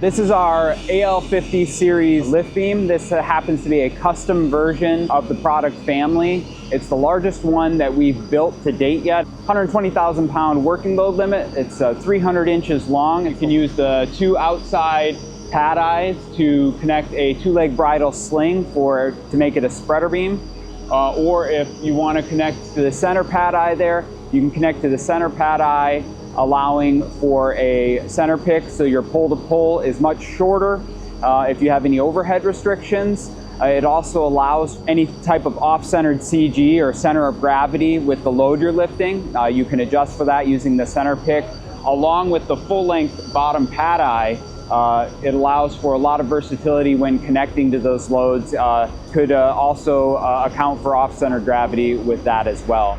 This is our AL50 series lift beam. This happens to be a custom version of the product family. It's the largest one that we've built to date yet. 120,000 pound working load limit. It's 300 inches long. You can use the two outside pad eyes to connect a two-leg bridle sling to make it a spreader beam. Or if you want to connect to the center pad eye there, you can connect to the center pad eye, allowing for a center pick, so your pull-to-pull is much shorter if you have any overhead restrictions. It also allows any type of off-centered CG or center of gravity with the load you're lifting. You can adjust for that using the center pick. Along with the full-length bottom pad eye, it allows for a lot of versatility when connecting to those loads. Could also account for off-centered gravity with that as well.